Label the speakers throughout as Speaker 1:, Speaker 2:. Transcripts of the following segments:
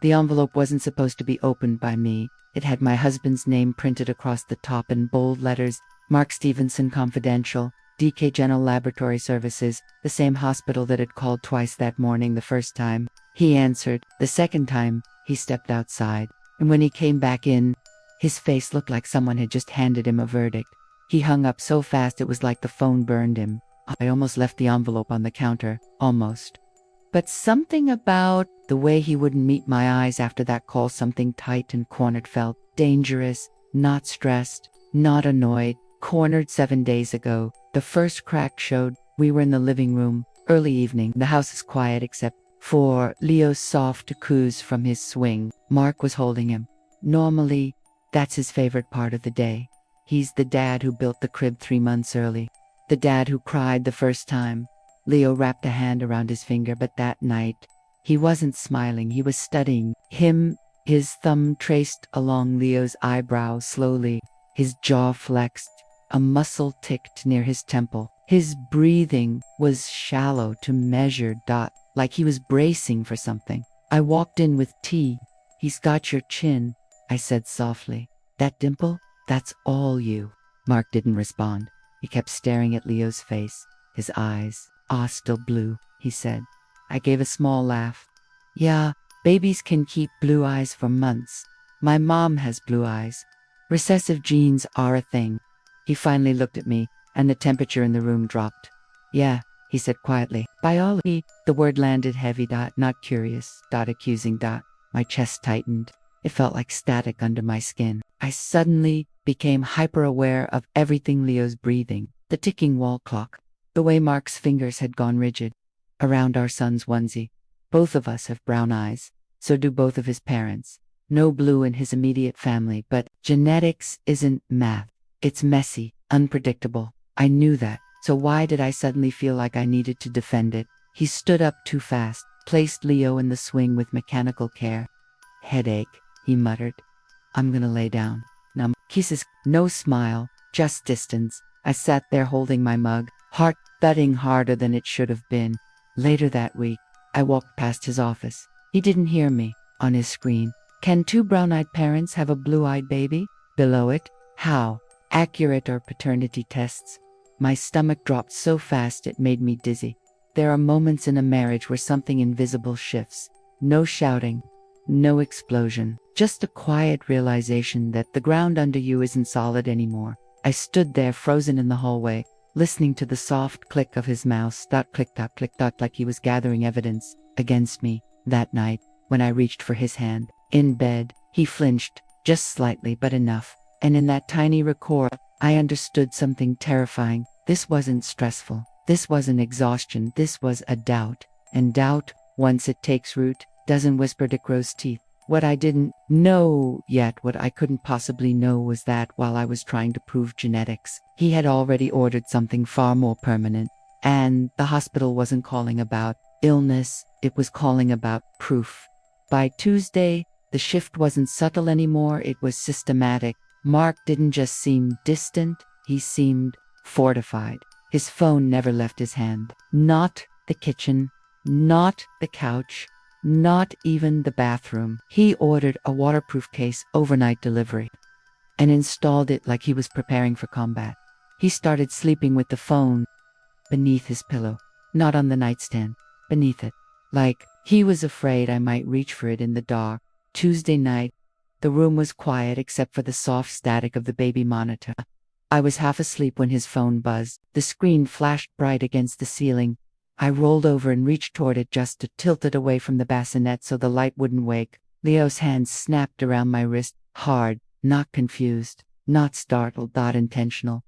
Speaker 1: The envelope wasn't supposed to be opened by me. It had my husband's name printed across the top in bold letters: Mark Stevenson, Confidential, DK General Laboratory Services, the same hospital that had called twice that morning. The first time he answered. The second time, he stepped outside. And when he came back in, his face looked like someone had just handed him a verdict. He hung up so fast it was like the phone burned him. I almost left the envelope on the counter. Almost. But something about the way he wouldn't meet my eyes after that call, something tight and cornered, felt dangerous, not stressed, not annoyed. Cornered 7 days ago. The first crack showed. We were in the living room. Early evening. The house is quiet except for Leo's soft coos from his swing. Mark was holding him. Normally, that's his favorite part of the day. He's the dad who built the crib 3 months early. The dad who cried the first time. Leo wrapped a hand around his finger, but that night, he wasn't smiling. He was studying him. His thumb traced along Leo's eyebrow slowly. His jaw flexed. A muscle ticked near his temple. His breathing was shallow to measured, like he was bracing for something. I walked in with tea. "He's got your chin," I said softly. "That dimple? That's all you." Mark didn't respond. He kept staring at Leo's face. His eyes, still blue, he said. I gave a small laugh. "Yeah, babies can keep blue eyes for months. My mom has blue eyes. Recessive genes are a thing." He finally looked at me, and the temperature in the room dropped. "Yeah," he said quietly. "Biology." The word landed heavy, not curious, accusing. My chest tightened. It felt like static under my skin. I suddenly became hyper-aware of everything: Leo's breathing, the ticking wall clock, the way Mark's fingers had gone rigid around our son's onesie. Both of us have brown eyes. So do both of his parents. No blue in his immediate family, but genetics isn't math. It's messy, unpredictable. I knew that. So why did I suddenly feel like I needed to defend it? He stood up too fast, placed Leo in the swing with mechanical care. "Headache," he muttered. "I'm gonna lay down." Numb kisses, no smile, just distance. I sat there holding my mug, heart thudding harder than it should have been. Later that week, I walked past his office. He didn't hear me. On his screen, "Can two brown-eyed parents have a blue-eyed baby?" Below it, "How accurate are paternity tests?" My stomach dropped so fast it made me dizzy. There are moments in a marriage where something invisible shifts. No shouting, no explosion, just a quiet realization that the ground under you isn't solid anymore. I stood there frozen in the hallway, listening to the soft click of his mouse, click, click, like he was gathering evidence against me. That night, when I reached for his hand, in bed, he flinched, just slightly but enough. And in that tiny record, I understood something terrifying. This wasn't stressful. This wasn't exhaustion. This was a doubt. And doubt, once it takes root, doesn't whisper, it grows teeth. What I didn't know yet, what I couldn't possibly know, was that while I was trying to prove genetics, he had already ordered something far more permanent. And the hospital wasn't calling about illness, it was calling about proof. By Tuesday, the shift wasn't subtle anymore, it was systematic. Mark didn't just seem distant, he seemed fortified. His phone never left his hand. Not the kitchen, not the couch, not even the bathroom. He ordered a waterproof case, overnight delivery, and installed it like he was preparing for combat. He started sleeping with the phone beneath his pillow, not on the nightstand, beneath it, like he was afraid I might reach for it in the dark. Tuesday night, the room was quiet except for the soft static of the baby monitor. I was half asleep when his phone buzzed. The screen flashed bright against the ceiling. I rolled over and reached toward it just to tilt it away from the bassinet so the light wouldn't wake. Leo's hand snapped around my wrist, hard, not confused, not startled, intentional.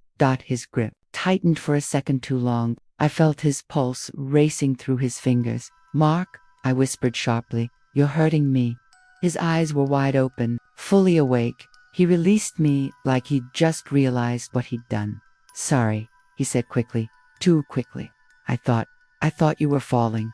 Speaker 1: His grip tightened for a second too long. I felt his pulse racing through his fingers. "Mark," I whispered sharply, "you're hurting me." His eyes were wide open, fully awake. He released me like he'd just realized what he'd done. "Sorry," he said quickly, too quickly. I thought you were falling.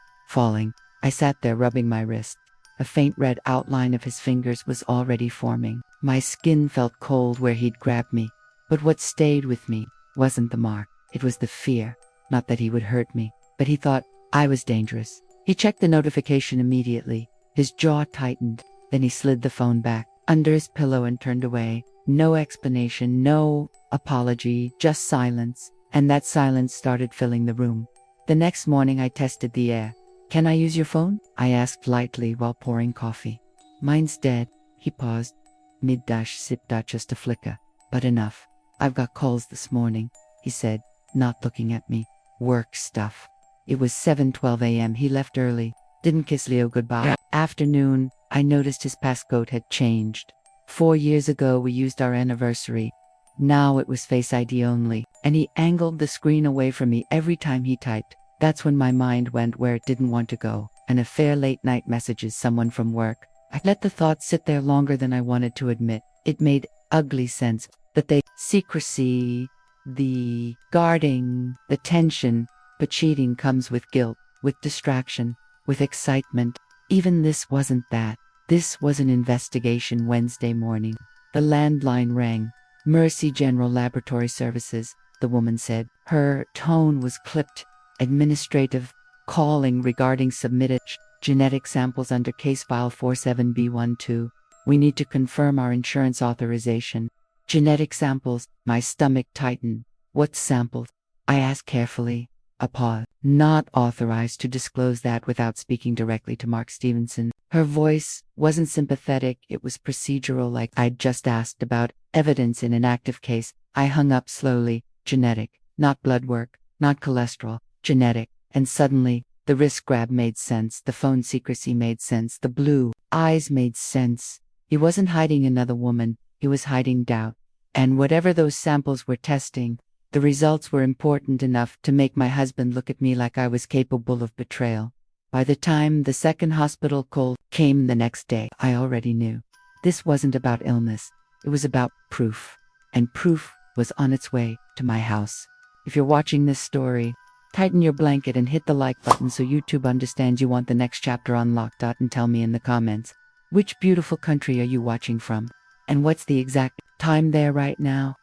Speaker 1: I sat there rubbing my wrist. A faint red outline of his fingers was already forming. My skin felt cold where he'd grabbed me. But what stayed with me wasn't the mark. It was the fear. Not that he would hurt me, but he thought I was dangerous. He checked the notification immediately. His jaw tightened. Then he slid the phone back under his pillow and turned away. No explanation, no apology, just silence. And that silence started filling the room. The next morning I tested the air. "Can I use your phone?" I asked lightly while pouring coffee. "Mine's dead." He paused. Mid-sip, just a flicker. "But enough. I've got calls this morning," he said, not looking at me. "Work stuff." It was 7:12 a.m. He left early. Didn't kiss Leo goodbye. Afternoon, I noticed his passcode had changed. 4 years ago we used our anniversary. Now it was Face ID only, and he angled the screen away from me every time he typed. That's when my mind went where it didn't want to go. An affair, late night messages, someone from work. I let the thought sit there longer than I wanted to admit. It made ugly sense that they secrecy, the guarding, the tension, but cheating comes with guilt, with distraction, with excitement. Even this wasn't that. This was an investigation. Wednesday morning. The landline rang. "Mercy General Laboratory Services," the woman said. Her tone was clipped. "Administrative calling regarding submitted genetic samples under case file 47B12. We need to confirm our insurance authorization." Genetic samples. My stomach tightened. "What samples?" I asked carefully. A pause. "Not authorized to disclose that without speaking directly to Mark Stevenson." Her voice wasn't sympathetic, it was procedural, like I'd just asked about evidence in an active case. I hung up slowly. Genetic. Not blood work, not cholesterol. Genetic. And suddenly, the wrist grab made sense, the phone secrecy made sense, the blue eyes made sense. He wasn't hiding another woman, he was hiding doubt. And whatever those samples were testing, the results were important enough to make my husband look at me like I was capable of betrayal. By the time the second hospital call came the next day, I already knew. This wasn't about illness, it was about proof. And proof was on its way to my house. If you're watching this story, tighten your blanket and hit the like button so YouTube understands you want the next chapter unlocked. And tell me in the comments, which beautiful country are you watching from? And what's the exact time there right now?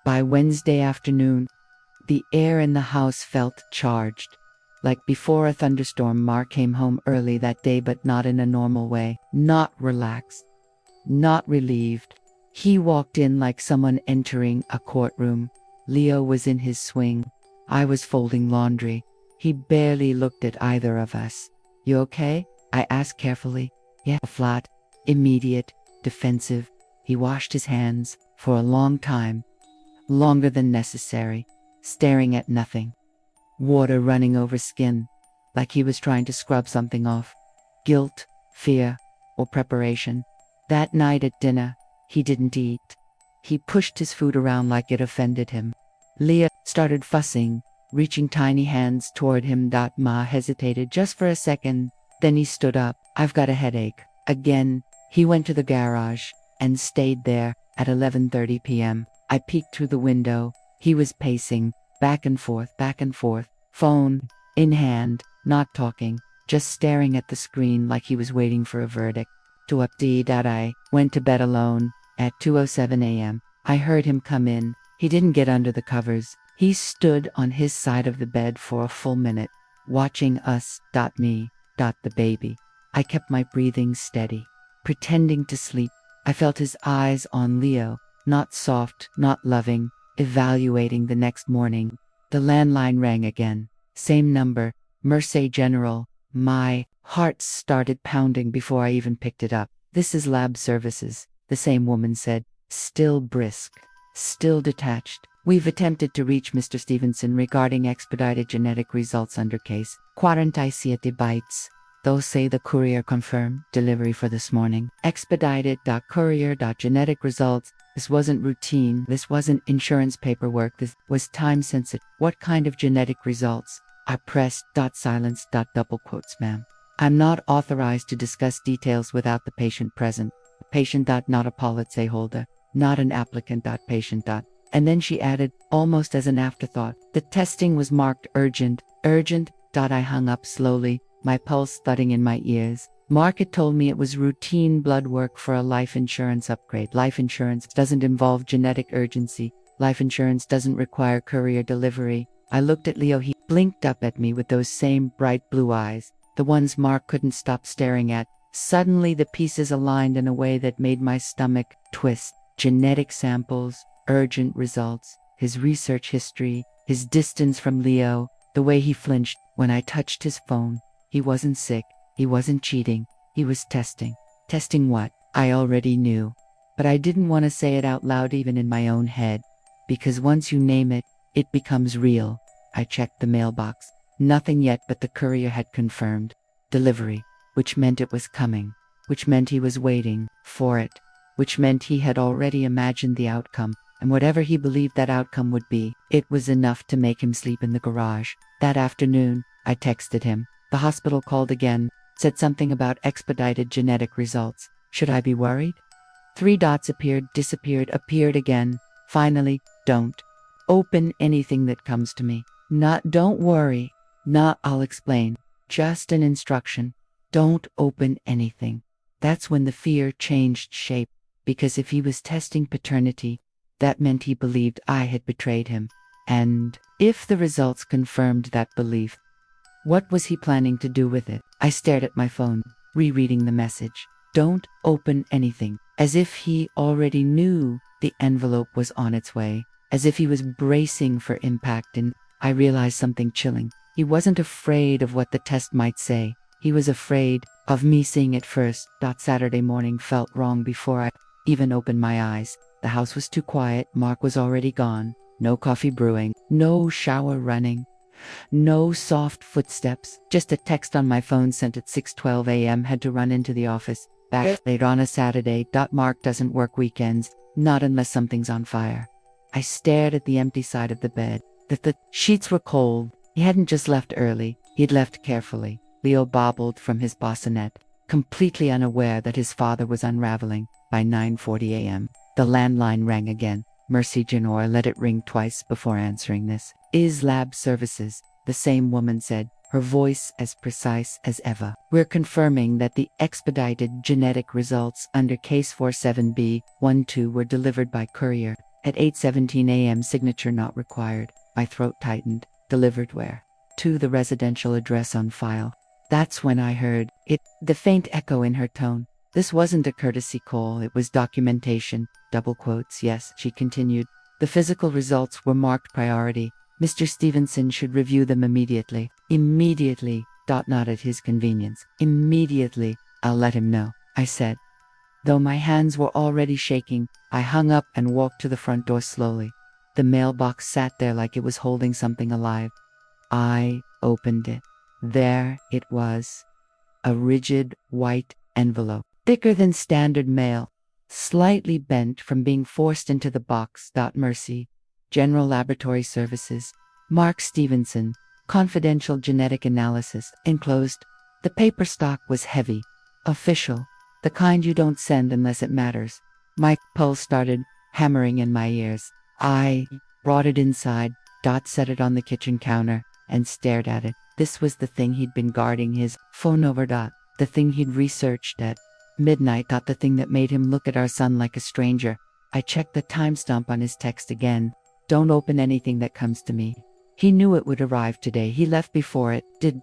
Speaker 1: By Wednesday afternoon, the air in the house felt charged. Like before a thunderstorm, Mark came home early that day, but not in a normal way. Not relaxed. Not relieved. He walked in like someone entering a courtroom. Leo was in his swing. I was folding laundry. He barely looked at either of us. "You okay?" I asked carefully. "Yeah." Flat, immediate, defensive. He washed his hands for a long time. Longer than necessary. Staring at nothing. Water running over skin. Like he was trying to scrub something off. Guilt, fear, or preparation. That night at dinner, he didn't eat. He pushed his food around like it offended him. Leah started fussing, reaching tiny hands toward him. Ma hesitated just for a second, then he stood up. "I've got a headache." Again, he went to the garage and stayed there. At 11:30 p.m., I peeked through the window. He was pacing, back and forth, phone in hand, not talking, just staring at the screen like he was waiting for a verdict. To update that, I went to bed alone. At 2:07 a.m., I heard him come in. He didn't get under the covers. He stood on his side of the bed for a full minute, watching us. Me. The baby. I kept my breathing steady, pretending to sleep. I felt his eyes on Leo, not soft, not loving, evaluating. The next morning, the landline rang again. Same number, Mercy General. My heart started pounding before I even picked it up. "This is Lab Services," the same woman said, still brisk, still detached. "We've attempted to reach Mr. Stevenson regarding expedited genetic results under case 47 bytes. They'll say the courier confirmed delivery for this morning. Expedited. Courier. Genetic results. This wasn't routine. This wasn't insurance paperwork. This was time sensitive." "What kind of genetic results?" I pressed. Silence. Double quotes, "Ma'am. I'm not authorized to discuss details without the patient present. Patient. Not a policy holder. Not an applicant. Patient. And then she added, almost as an afterthought, "The testing was marked urgent." Urgent. I hung up slowly, my pulse thudding in my ears. Mark had told me it was routine blood work for a life insurance upgrade. Life insurance doesn't involve genetic urgency. Life insurance doesn't require courier delivery. I looked at Leo. He blinked up at me with those same bright blue eyes, the ones Mark couldn't stop staring at, Suddenly the pieces aligned in a way that made my stomach twist. Genetic samples, urgent results, his research history, his distance from Leo, the way he flinched when I touched his phone. He wasn't sick, he wasn't cheating, he was testing. Testing what? I already knew. But I didn't want to say it out loud even in my own head. Because once you name it, it becomes real. I checked the mailbox. Nothing yet, but the courier had confirmed delivery, which meant it was coming, which meant he was waiting for it, which meant he had already imagined the outcome, and whatever he believed that outcome would be, it was enough to make him sleep in the garage. That afternoon, I texted him. The hospital called again, said something about expedited genetic results. Should I be worried? 3 dots appeared, disappeared, appeared again. Finally, don't open anything that comes to me. Not don't worry. Not I'll explain. Just an instruction. Don't open anything. That's when the fear changed shape, because if he was testing paternity, that meant he believed I had betrayed him. And if the results confirmed that belief, what was he planning to do with it? I stared at my phone, rereading the message. Don't open anything. As if he already knew the envelope was on its way. As if he was bracing for impact, and I realized something chilling. He wasn't afraid of what the test might say. He was afraid of me seeing it first. Saturday morning felt wrong before I even opened my eyes. The house was too quiet. Mark was already gone. No coffee brewing. No shower running. No soft footsteps. Just a text on my phone sent at 6:12 a.m. Had to run into the office. Back late on a Saturday. Mark doesn't work weekends. Not unless something's on fire. I stared at the empty side of the bed. The sheets were cold. He hadn't just left early. He'd left carefully. Leo bobbled from his bassinet, completely unaware that his father was unraveling. By 9:40 a.m., the landline rang again. Mercy Janor let it ring twice before answering. This is Lab Services, the same woman said, her voice as precise as ever. We're confirming that the expedited genetic results under Case 47B12 were delivered by courier at 8:17 a.m. Signature not required. My throat tightened. Delivered where? To the residential address on file. That's when I heard it, the faint echo in her tone. This wasn't a courtesy call, it was documentation. Double quotes, yes, she continued. The physical results were marked priority. Mr. Stevenson should review them immediately. Immediately. Not at his convenience. Immediately. I'll let him know, I said. Though my hands were already shaking, I hung up and walked to the front door slowly. The mailbox sat there like it was holding something alive. I opened it. There it was. A rigid, white envelope. Thicker than standard mail. Slightly bent from being forced into the box. Mercy. General Laboratory Services. Mark Stevenson. Confidential genetic analysis. Enclosed. The paper stock was heavy. Official. The kind you don't send unless it matters. My pulse started hammering in my ears. I brought it inside. Set it on the kitchen counter and stared at it. This was the thing he'd been guarding his phone over. The thing he'd researched at midnight. The thing that made him look at our son like a stranger. I checked the timestamp on his text again. Don't open anything that comes to me. He knew it would arrive today. He left before it. Did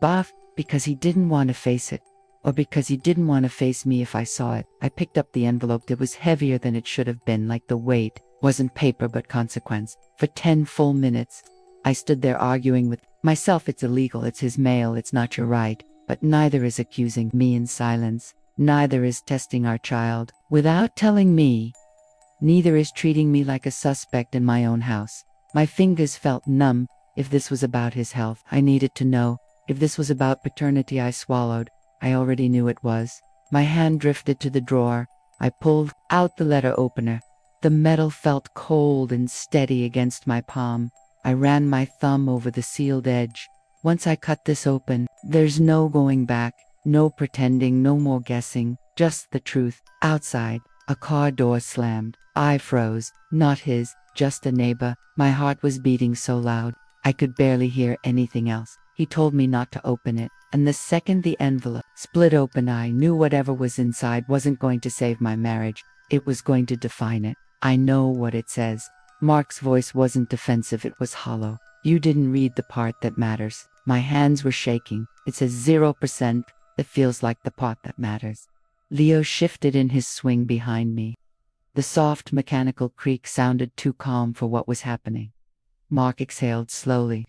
Speaker 1: because he didn't want to face it. Or because he didn't want to face me if I saw it. I picked up the envelope. It was heavier than it should have been, like the weight wasn't paper but consequence. For 10 full minutes, I stood there arguing with myself. It's illegal, it's his mail, it's not your right. But neither is accusing me in silence. Neither is testing our child without telling me. Neither is treating me like a suspect in my own house. My fingers felt numb. If this was about his health, I needed to know. If this was about paternity, I swallowed. I already knew it was. My hand drifted to the drawer. I pulled out the letter opener. The metal felt cold and steady against my palm. I ran my thumb over the sealed edge. Once I cut this open, there's no going back, no pretending, no more guessing, just the truth. Outside, a car door slammed. I froze, not his, just a neighbor. My heart was beating so loud, I could barely hear anything else. He told me not to open it, and the second the envelope split open, I knew whatever was inside wasn't going to save my marriage. It was going to define it. I know what it says. Mark's voice wasn't defensive, it was hollow. You didn't read the part that matters. My hands were shaking. It says 0%. It feels like the part that matters. Leo shifted in his swing behind me. The soft mechanical creak sounded too calm for what was happening. Mark exhaled slowly.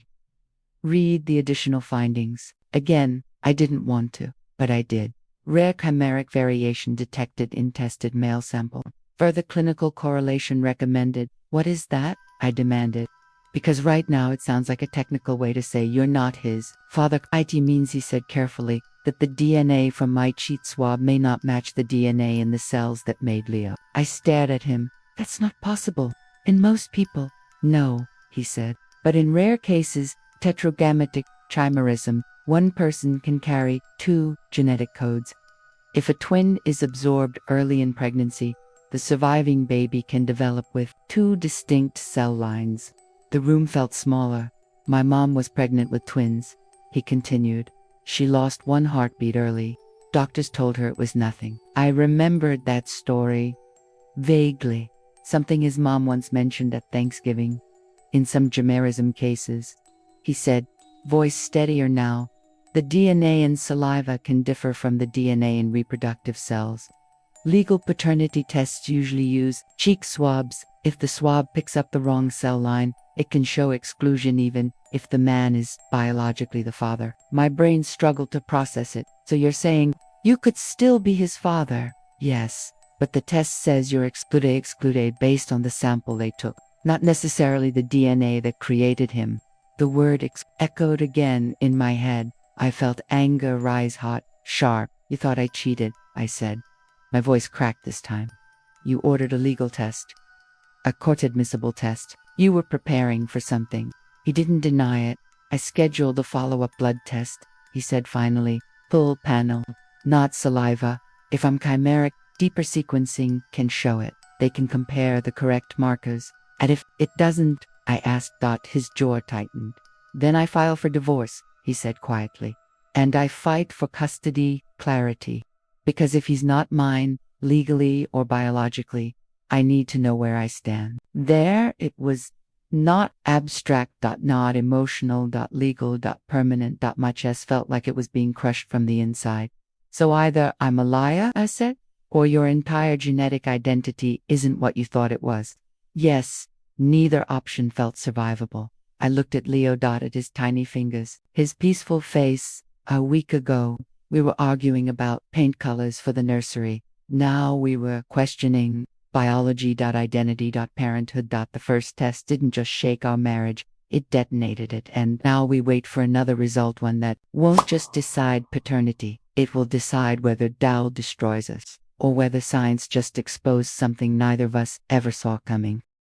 Speaker 1: Read the additional findings. Again, I didn't want to, but I did. Rare chimeric variation detected in tested male sample. Further clinical correlation recommended. What is that? I demanded. Because right now it sounds like a technical way to say you're not his father. It means, he said carefully, that the DNA from my cheek swab may not match the DNA in the cells that made Leo. I stared at him. That's not possible. In most people. No, he said. But in rare cases, tetragametic chimerism, one person can carry 2 genetic codes. If a twin is absorbed early in pregnancy, the surviving baby can develop with 2 distinct cell lines. The room felt smaller. My mom was pregnant with twins, he continued. She lost 1 heartbeat early. Doctors told her it was nothing. I remembered that story vaguely. Something his mom once mentioned at Thanksgiving. In some chimerism cases, he said, voice steadier now, the DNA in saliva can differ from the DNA in reproductive cells. Legal paternity tests usually use cheek swabs. If the swab picks up the wrong cell line, it can show exclusion even if the man is biologically the father. My brain struggled to process it. So you're saying you could still be his father? Yes, but the test says you're excluded based on the sample they took, not necessarily the DNA that created him. The word echoed again in my head. I felt anger rise hot, sharp. You thought I cheated, I said. My voice cracked this time. You ordered a legal test. A court-admissible test. You were preparing for something. He didn't deny it. I scheduled a follow-up blood test, he said finally. Full panel, not saliva. If I'm chimeric, deeper sequencing can show it. They can compare the correct markers. And if it doesn't, I asked. His jaw tightened. Then I file for divorce, he said quietly. And I fight for custody, clarity. Because if he's not mine, legally or biologically, I need to know where I stand. There it was, not abstract, not emotional, legal, permanent. My chest felt like it was being crushed from the inside. So either I'm a liar, I said, or your entire genetic identity isn't what you thought it was. Yes, neither option felt survivable. I looked at Leo, at his tiny fingers, his peaceful face. A week ago, we were arguing about paint colors for the nursery. Now we were questioning biology, identity, parenthood. The first test didn't just shake our marriage, it detonated it. And now we wait for another result, one that won't just decide paternity. It will decide whether Tao destroys us, or whether science just exposed something neither of us ever saw coming.